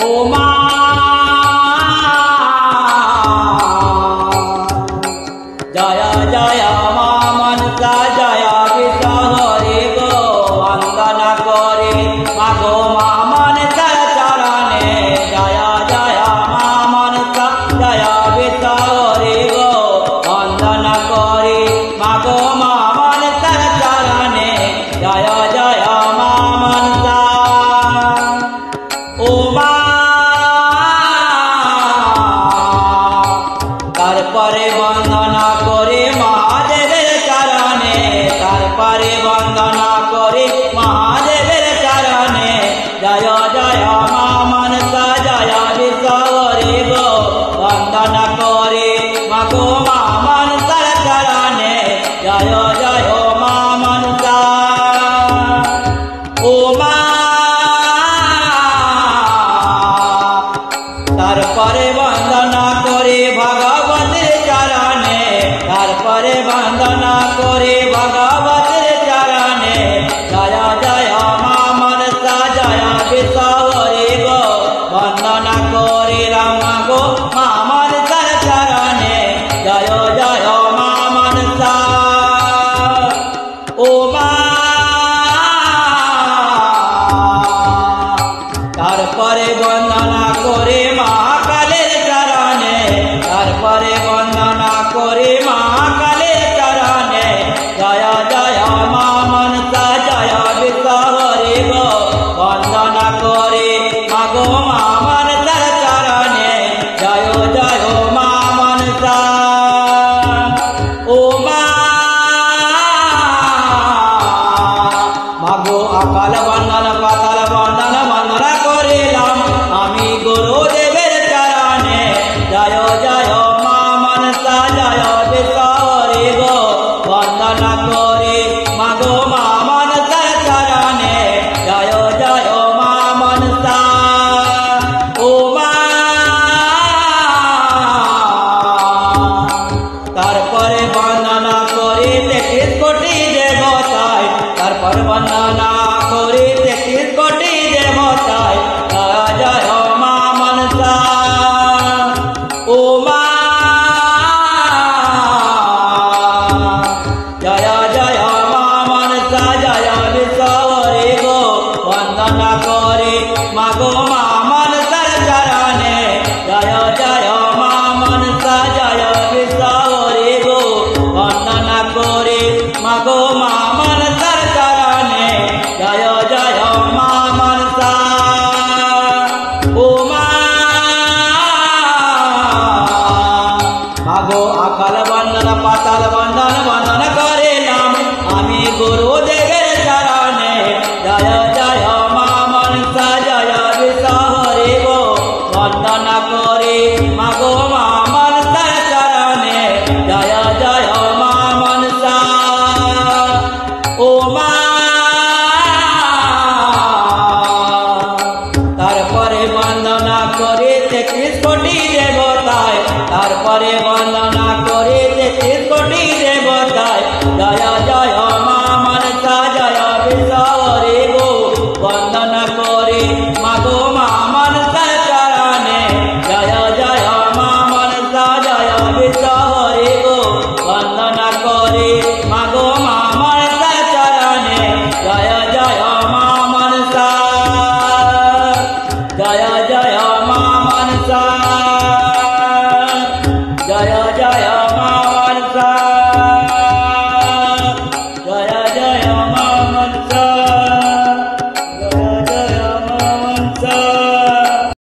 ও মা জয় জয় মা মনসা জয় বিশ্বহরি গো বন্দনা করে মাগো মা মনসার চরণে জয় জয় মা মনসা জয় বিশ্বহরি গো বন্দনা করে মাগো মা মনসার চরণে জয় জয় মা মনসা ও মা তারপরে বন্দনা করে মহাদেবের চরণে তারপরে বন্দনা করে মহাদেবের চরণে জয় জয় মা মনসা জয় বিশ্বহরি গো বন্দনা করে মাগো মা মনসার চরণে জয় জয় মা মনসা ও মা তারপরে বন্দনা করে ভগবতের চরণে তারপরে বন্দনা করে ভগবতের চরণে জয় জয় মা মনসা জয় বিশ্বহরি গো বন্দনা করে রাম গো মা মনসার চরণে জয় জয় মা মনসা ও মা তারপরে বন্দনা করে মহাকালের চরণে তারপরে বন্দনা করে মহাকালের চরণে জয় জয় মা মনসা জয় বিশ্বহরি গো বন্দনা করে মাগো মা মনসার চরণে জয় জয় মা মনসা ও মা মাগো আকাল বন্দন পাতাল বন্দন বন্দনা করিলাম আমি গুরুদেবের চরণে জয় জয় মা মনসা জয় বিশ্বহরি গো বন্দনা করে মাগো মা মনসার চরণে জয় জয় মা মনসা ও মা তারপরে বন্দনা করে 33 কোটি দেবতায় তারপর বন্দনা করে